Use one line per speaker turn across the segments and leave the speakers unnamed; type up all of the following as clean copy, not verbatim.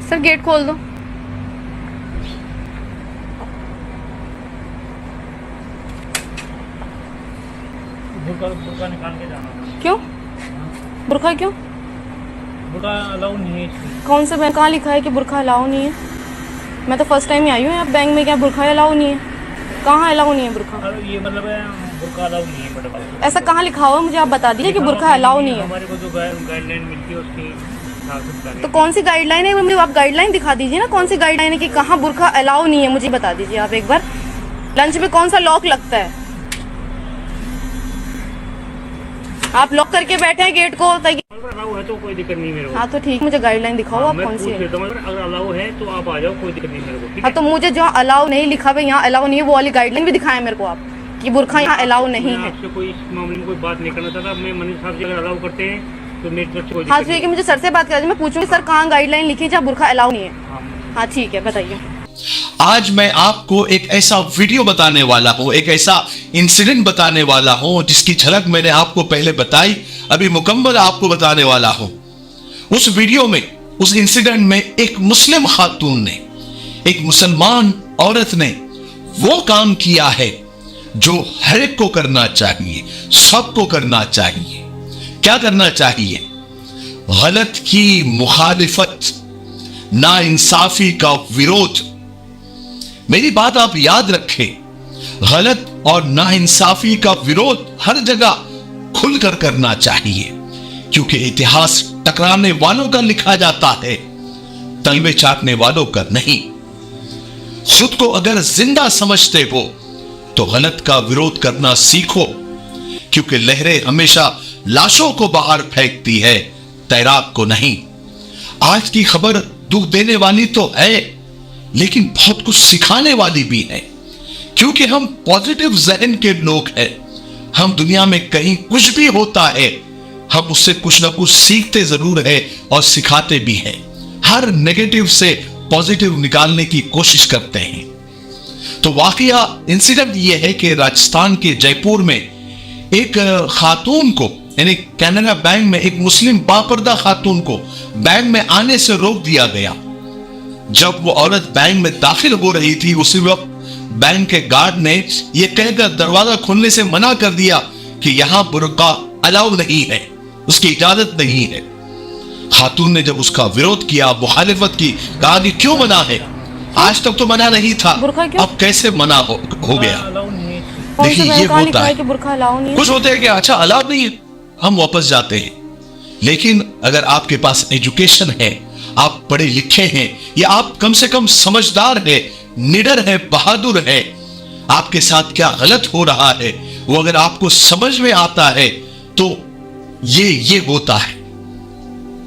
Sir gate खोल दो।
बुर्का निकाल के जाना।
क्यों? बुर्का क्यों?
बुर्का अलाउ नहीं है।
कौन से बैंक कहाँ लिखा है कि बुर्का अलाउ नहीं है? मैं तो फर्स्ट टाइम ही आई हूँ यहाँ बैंक में, क्या बुर्का अलाउ नहीं है? कहाँ अलाउ नहीं है बुर्का?
ये मतलब बुर्का अलाउ नहीं है मैडम।
ऐसा कहाँ लिखा हुआ है? मुझे आप बता दीजिए कि बुर्का अलाउ नहीं है।
हमारे को जो गाइडलाइन मिलती है उसके हिसाब से।
तो कौन सी गाइडलाइन है? मुझे आप गाइडलाइन दिखा दीजिए ना, कौन सी गाइडलाइन है कि कहाँ बुर्का अलाउ नहीं है, मुझे बता दीजिए आप एक बार। लंच में कौन सा लॉक लगता है? आप लॉक करके बैठे हैं गेट को ताकि
अलाउ है तो कोई दिक्कत नहीं मेरे को।
हाँ तो ठीक, मुझे गाइडलाइन दिखाओ आप कौन सी है।
अगर अलाउ है तो आप आ जाओ, कोई दिक्कत नहीं मेरे को।
हाँ तो मुझे जहाँ अलाउ नहीं लिखा हुआ, यहाँ अलाउ नहीं है, वो वाली गाइडलाइन भी दिखाएं मेरे को आप कि बुर्का यहाँ अलाउ नहीं है।
आपसे कोई इस मामले में कोई बात नहीं करना चाहता। मैं मनीष साहब जी अगर अलाउ करते हैं तो मेरी तरफ से कोई
हाँ
दिक्कत
ठीक है, मुझे सर से बात कर दीजिए, मैं पूछूंगी सर कहाँ गाइडलाइन लिखी है जहाँ बुर्का अलाउ नहीं है। हाँ ठीक है, बताइए।
आज मैं आपको एक ऐसा वीडियो बताने वाला हूं, एक ऐसा इंसिडेंट बताने वाला हूं जिसकी झलक मैंने आपको पहले बताई, अभी मुकम्मल आपको बताने वाला हूं। उस वीडियो में, उस इंसिडेंट में एक मुस्लिम खातून ने, एक मुसलमान औरत ने वो काम किया है जो हर एक को करना चाहिए, सबको करना चाहिए। क्या करना चाहिए? गलत की मुखालिफत, नाइंसाफी का विरोध। मेरी बात आप याद रखें, गलत और नाइंसाफी का विरोध हर जगह खुलकर करना चाहिए, क्योंकि इतिहास टकराने वालों का लिखा जाता है, तलवे चाटने वालों का नहीं। खुद को अगर जिंदा समझते हो तो गलत का विरोध करना सीखो, क्योंकि लहरें हमेशा लाशों को बाहर फेंकती है, तैराक को नहीं। आज की खबर दुख देने वाली तो है, लेकिन बहुत कुछ सिखाने वाली भी है, क्योंकि हम पॉजिटिव जहन के लोग हैं। हम दुनिया में कहीं कुछ भी होता है, हम उससे कुछ ना कुछ सीखते जरूर है और सिखाते भी हैं। हर नेगेटिव से पॉजिटिव निकालने की कोशिश करते हैं। तो वाकया इंसिडेंट यह है कि राजस्थान के जयपुर में एक खातून को, यानी कैनरा बैंक में एक मुस्लिम बापर्दा खातून को बैंक में आने से रोक दिया गया। जब वो औरत बैंक में दाखिल हो रही थी, उसी वक्त बैंक के गार्ड ने यह कहकर दरवाजा खोलने से मना कर दिया कि यहां बुर्का अलाउ नहीं है, उसकी इजाजत नहीं है। खातून ने जब उसका विरोध किया, मुखालिफत की, कहा कि क्यों मना है, आज तक तो मना नहीं था, अब कैसे मना हो गया। देखिए ये होता है, कुछ होते हैं कि अच्छा अलाउ नहीं है, हम वापस जाते हैं। लेकिन अगर आपके पास एजुकेशन है, आप पढ़े लिखे हैं, या आप कम से कम समझदार है, निडर है, बहादुर है, आपके साथ क्या गलत हो रहा है वो अगर आपको समझ में आता है तो ये होता है।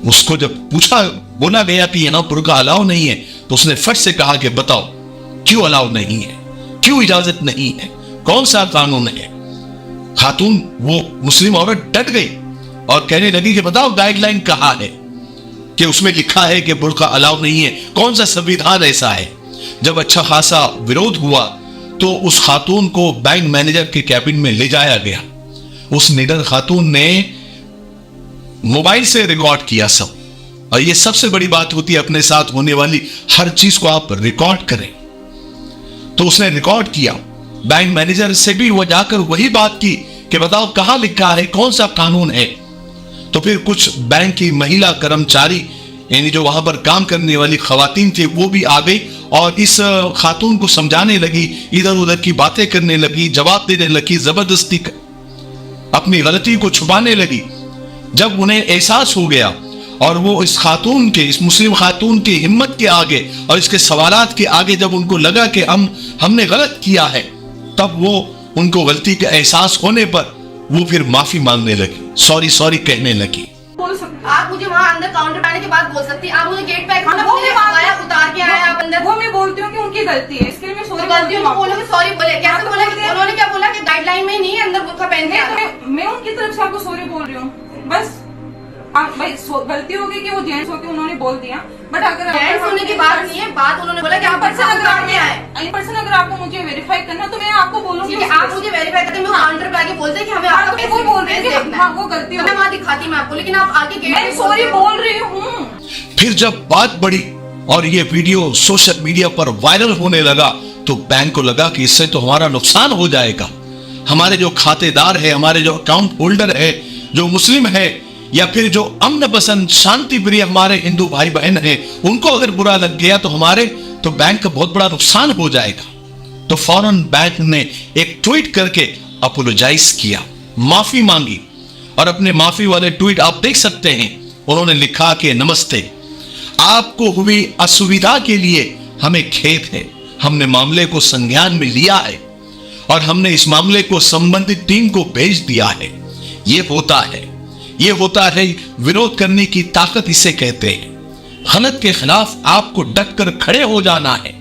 उसको जब पूछा, बोला गया कि यहां बुर्का अलाउ नहीं है, तो उसने फट से कहा कि बताओ क्यों अलाउ नहीं है, क्यों इजाजत नहीं है, कौन सा कानून है। खातून, वो मुस्लिम औरत डट गई और कहने लगी कि बताओ गाइडलाइन कहां है कि उसमें लिखा है कि बुर्का अलाउ नहीं है, कौन सा संविधान ऐसा है। जब अच्छा खासा विरोध हुआ तो उस खातून को बैंक मैनेजर के कैबिन में ले जाया गया। उस निडर खातून ने मोबाइल से रिकॉर्ड किया सब, और ये सबसे बड़ी बात होती है, अपने साथ होने वाली हर चीज को आप रिकॉर्ड करें। तो उसने रिकॉर्ड किया, बैंक मैनेजर से भी वो जाकर वही बात की कि बताओ कहां लिखा है, कौन सा कानून है। तो फिर कुछ बैंक की महिला कर्मचारी, यानी जो वहां पर काम करने वाली खवातीन थी, वो भी आ गई और इस खातून को समझाने लगी, इधर उधर की बातें करने लगी, जवाब देने लगी, जबरदस्ती अपनी गलती को छुपाने लगी। जब उन्हें एहसास हो गया और वो इस खातून के, इस मुस्लिम खातून की हिम्मत के आगे और इसके सवालात के आगे जब उनको लगा कि हमने गलत किया है, तब वो उनको गलती का एहसास होने पर वो फिर माफी मांगने लगी, सॉरी कहने लगी।
आप मुझे वहाँ अंदर काउंटर आने के बाद बोल सकती हैं, आप मुझे गेट पे उतार के आए आप अंदर।
वो मैं बोलती हूँ कि उनकी गलती है, इसके लिए मैं सॉरी
बोलती हूँ। बोलोगे सॉरी बोले, कैसे बोला कि उन्होंने क्या बोला कि गाइडलाइन में नहीं है अंदर बुर्का पहन के।
मैं उनकी तरफ से आपको सॉरी बोल रही हूँ, बस भाई गलती हो गई कि वो जेंट्स होके उन्होंने बोल दिया, बट अगर
जेंट्स होने की बात नहीं है, बात उन्होंने बोला कि आप
पर्सन अगर आपको मुझे वेरीफाई करना तो मैं आपको बोलूंगी।
आप मुझे वेरीफाई करते, मैं काउंटर पे आके बोलते कि हमें आपका पैसे
वो बोल रहे हैं, हाँ वो गलती हो,
मैं वहाँ दिखाती मैं आपको, लेकिन आप आके गेट
मैं सॉरी बोल रही हूँ।
फिर जब बात बढ़ी और ये वीडियो सोशल मीडिया पर वायरल होने लगा तो बैंक को लगा कि इससे तो हमारा नुकसान हो जाएगा। हमारे जो खातेदार है, हमारे जो अकाउंट होल्डर है, जो मुस्लिम है या फिर जो अमन पसंद शांति प्रिय हमारे हिंदू भाई बहन है, उनको अगर बुरा लग गया तो बैंक का बहुत बड़ा नुकसान हो जाएगा। तो फौरन बैंक ने एक ट्वीट करके अपोलोजाइज किया, माफी मांगी। और अपने माफी वाले ट्वीट आप देख सकते हैं। उन्होंने लिखा कि नमस्ते, आपको हुई असुविधा के लिए हमें खेद है। हमने मामले को संज्ञान में लिया है और हमने इस मामले को संबंधित टीम को भेज दिया है। ये होता है विरोध करने की ताकत, इसे कहते हैं। गलत के खिलाफ आपको डट कर खड़े हो जाना है।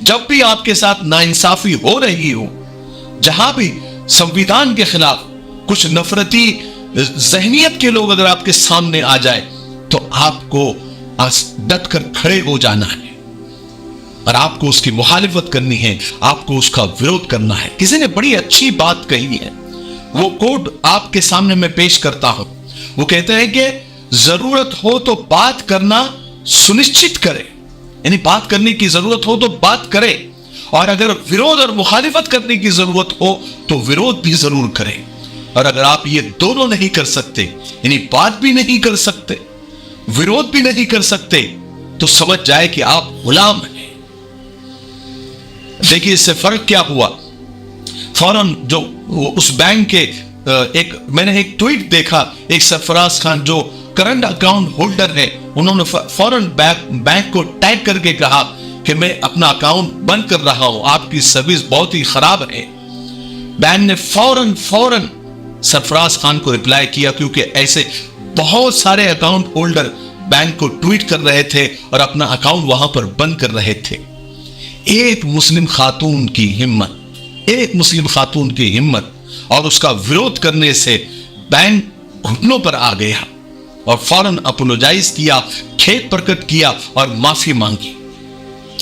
जब भी आपके साथ नाइंसाफी हो रही हो, जहां भी संविधान के खिलाफ कुछ नफरती जहनियत के लोग अगर आपके सामने आ जाए तो आपको डट कर खड़े हो जाना है और आपको उसकी मुखालिफत करनी है, आपको उसका विरोध करना है। किसी ने बड़ी अच्छी बात कही है, वो कोड आपके सामने मैं पेश करता हूं। वो कहते हैं कि जरूरत हो तो बात करना सुनिश्चित करें, यानी बात करने की जरूरत हो तो बात करें, और अगर विरोध और मुखालिफत करने की जरूरत हो तो विरोध भी जरूर करें। और अगर आप ये दोनों नहीं कर सकते, यानी बात भी नहीं कर सकते, विरोध भी नहीं कर सकते, तो समझ जाए कि आप गुलाम हैं। देखिए इससे फर्क क्या हुआ। फौरन जो उस बैंक के मैंने एक ट्वीट देखा, एक सरफराज खान जो करंट अकाउंट होल्डर है, उन्होंने फौरन बैंक को टैग करके कहा कि मैं अपना अकाउंट बंद कर रहा हूं, आपकी सर्विस बहुत ही खराब है। बैंक ने फौरन सरफराज खान को रिप्लाई किया, क्योंकि ऐसे बहुत सारे अकाउंट होल्डर बैंक को ट्वीट कर रहे थे और अपना अकाउंट वहां पर बंद कर रहे थे। एक मुस्लिम खातून की हिम्मत और उसका विरोध करने से बैंक घुटनों पर आ गया और फौरन अपोलोजाइज किया, खेद प्रकट किया और माफी मांगी।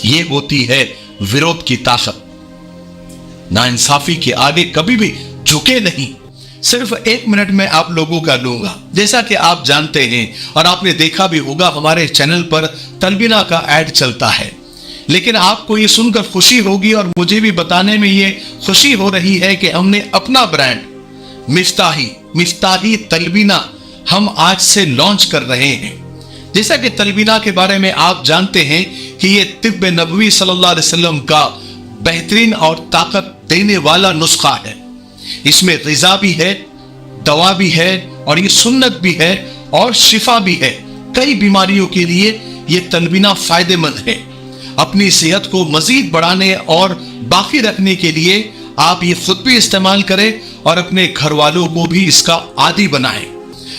ये होती है विरोध की ताकत। नाइंसाफी के आगे कभी भी झुके नहीं। सिर्फ 1 मिनट में आप लोगों का लूंगा। जैसा कि आप जानते हैं और आपने देखा भी होगा, हमारे चैनल पर तलबीना का ऐड चलता है, लेकिन आपको ये सुनकर खुशी होगी और मुझे भी बताने में ये खुशी हो रही है कि हमने अपना ब्रांड मिफ्ताही तलबीना हम आज से लॉन्च कर रहे हैं। जैसा कि तलबीना के बारे में आप जानते हैं कि ये तिब्ब नबवी सल्लल्लाहु अलैहि वसल्लम का बेहतरीन और ताकत देने वाला नुस्खा है। इसमें ग़िज़ा भी है, दवा भी है और ये सुन्नत भी है और शिफा भी है। कई बीमारियों के लिए ये तलबीना फायदेमंद है। अपनी सेहत को मजीद बढ़ाने और बाकी रखने के लिए आप ये खुद भी इस्तेमाल करें और अपने घर वालों को भी इसका आदी बनाएं।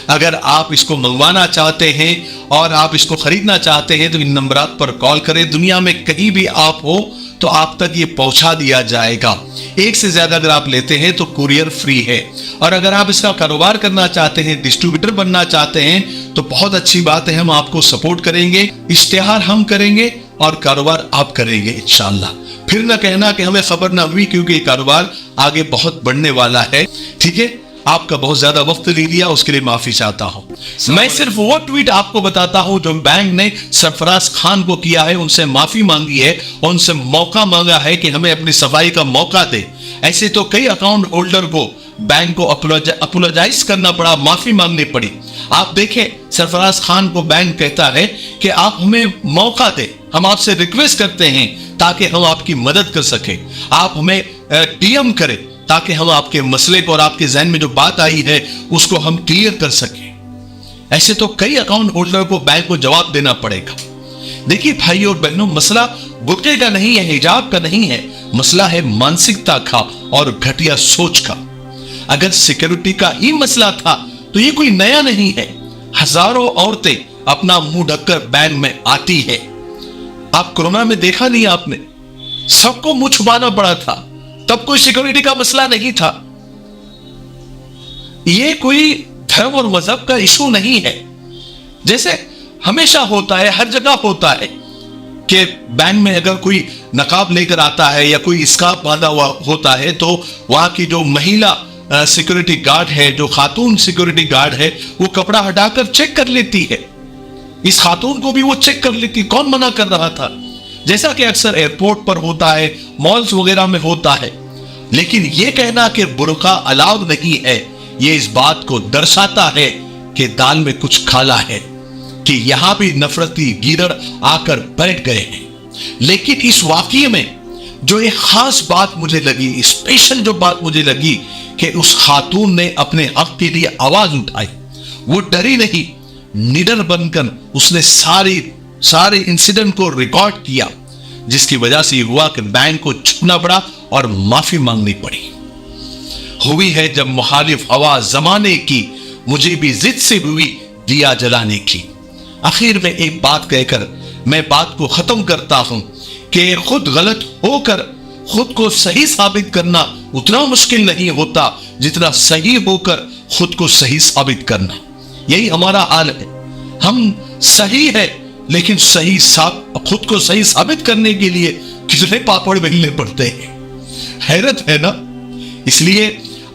अगर आप इसको मंगवाना चाहते हैं और आप इसको खरीदना चाहते हैं तो इन नंबरात पर कॉल करें। दुनिया में कहीं भी आप हो तो आप तक ये पहुंचा दिया जाएगा। 1 से ज्यादा अगर आप लेते हैं तो कुरियर फ्री है। और अगर आप इसका कारोबार करना चाहते हैं, डिस्ट्रीब्यूटर बनना चाहते हैं, तो बहुत अच्छी बात है, हम आपको सपोर्ट करेंगे। इश्तिहार हम करेंगे और कारोबार आप करेंगे इंशाअल्लाह। फिर ना कहना कि हमें खबर ना हुई, क्योंकि कारोबार आगे बहुत बढ़ने वाला है। ठीक है, आपका बहुत ज्यादा वक्त ले लिया, उसके लिए माफी चाहता हूं। मैं सिर्फ वो ट्वीट आपको बताता हूं जो बैंक ने सरफराज खान को किया है, उनसे माफी मांगी है, उनसे मौका मांगा है कि हमें अपनी सफाई का मौका दे। ऐसे तो कई अकाउंट होल्डर को बैंक को अपोलोजाइज करना पड़ा, माफी मांगनी पड़ी। आप देखें, सरफराज खान को बैंक कहता है कि आप हमें मौका दें, हम आपसे रिक्वेस्ट करते हैं ताकि हम आपकी मदद कर सके। आप हमें डीएम करें ताकि हम आपके मसले को और आपके जहन में जो बात आई है उसको हम क्लियर कर सकें। ऐसे तो कई अकाउंट होल्डर को बैंक को जवाब देना पड़ेगा। देखिए भाइयों और बहनों, मसला बुर्के का नहीं है, हिजाब का नहीं है, मसला है मानसिकता का और घटिया सोच का। अगर सिक्योरिटी का ही मसला था तो ये कोई नया नहीं है। हजारों औरतें अपना मुंह ढककर बैंक में आती है। आप कोरोना में देखा नहीं आपने, सबको मुंह छुपाना पड़ा था, तब कोई सिक्योरिटी का मसला नहीं था। ये कोई धर्म और मजहब का इशू नहीं है। जैसे हमेशा होता है, हर जगह होता है कि बैंक में अगर कोई नकाब लेकर आता है या कोई स्कार्फ बांधा हुआ होता है तो वहां की जो महिला सिक्योरिटी गार्ड है, जो खातून सिक्योरिटी गार्ड है, वो कपड़ा हटाकर चेक कर लेती है। इस खातून को भी वो चेक कर लेती, कौन मना कर रहा था? जैसा कि अक्सर एयरपोर्ट पर होता है, मॉल्स वगैरह में होता है। लेकिन यह कहना कि बुर्का अलाउड नहीं है, यह इस बात को दर्शाता है कि दाल में कुछ काला है, कि यहां भी नफरती गिरड़ आकर बैठ गए हैं। लेकिन इस वाकये में जो एक खास बात मुझे लगी, स्पेशल जो बात मुझे लगी, कि उस खातून ने अपने हक के लिए आवाज उठाई। वो डरी नहीं, निडर बनकर उसने सारे इंसिडेंट को रिकॉर्ड किया, जिसकी वजह से हुआ कि बैंक को झुकना पड़ा और माफी मांगनी पड़ी। हुई है जब मुखालिफ हवा जमाने की, मुझे भी जिद से हुई दिया जलाने की। आखिर में एक बात कहकर मैं बात को खत्म करता हूं कि खुद गलत होकर खुद को सही साबित करना उतना मुश्किल नहीं होता जितना सही होकर खुद को सही साबित करना। यही हमारा हाल है। हम सही है, लेकिन खुद को सही साबित करने के लिए कितने पापड़ बेलने पड़ते हैं। हैरत है ना। इसलिए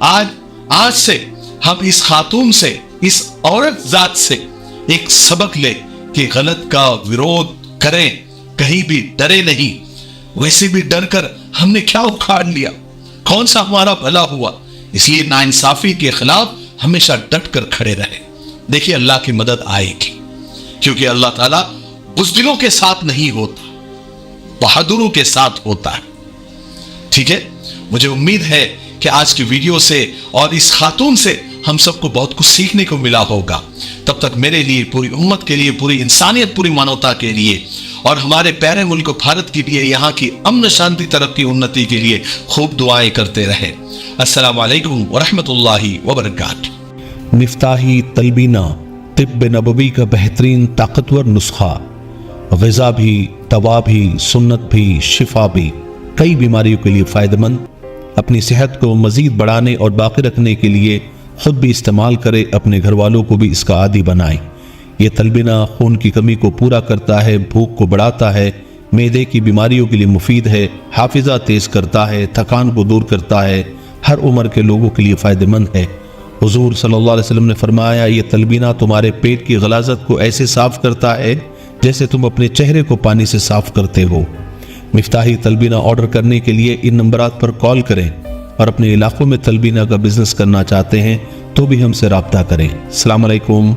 आज से हम इस खातून से, इस औरत जात से एक सबक ले कि गलत का विरोध करें, कहीं भी डरे नहीं। वैसे भी डर कर हमने क्या उखाड़ लिया, कौन सा हमारा भला हुआ। इसलिए नाइंसाफी के खिलाफ हमेशा डट कर खड़े रहे। देखिए अल्लाह की मदद आएगी, क्योंकि अल्लाह ताला बुज़दिलों के साथ नहीं होता, बहादुरों के साथ होता है। ठीक है, मुझे उम्मीद है कि आज की वीडियो से और इस खातून से हम सबको बहुत कुछ सीखने को मिला होगा। तब तक मेरे लिए, पूरी उम्मत के लिए, पूरी इंसानियत, पूरी मानवता के लिए और हमारे प्यारे मुल्क भारत के लिए, यहाँ की अमन शांति तरक्की उन्नति के लिए खूब दुआएं करते रहे। अस्सलामु अलैकुम व रहमतुल्लाहि व बरकातुहू।
मिफ्ताही तलबीना तिब्ब नबवी का बेहतरीन ताकतवर नुस्खा, ग़िज़ा भी, दवा भी, सुन्नत भी, शिफा भी, कई बीमारियों के लिए फ़ायदेमंद। अपनी सेहत को मज़ीद बढ़ाने और बाकी रखने के लिए खुद भी इस्तेमाल करें, अपने घर वालों को भी इसका आदी बनाएं। ये तलबीना खून की कमी को पूरा करता है, भूख को बढ़ाता है, मैदे की बीमारियों के लिए मुफीद है, हाफिज़ा तेज़ करता है, थकान को दूर करता है, हर उम्र के लोगों के लिए फ़ायदेमंद है। हुज़ूर सल्लल्लाहु अलैहि वसल्लम ने फरमाया, ये तलबीना तुम्हारे पेट की गलाज़त को ऐसे साफ़ करता है जैसे तुम अपने चेहरे को पानी से साफ़ करते हो। मिफ्ताही तलबीना ऑर्डर करने के लिए इन नंबरात पर कॉल करें और अपने इलाकों में तलबीना का बिज़नेस करना चाहते हैं तो भी हमसे रब्ता करें। अस्सलामु अलैकुम।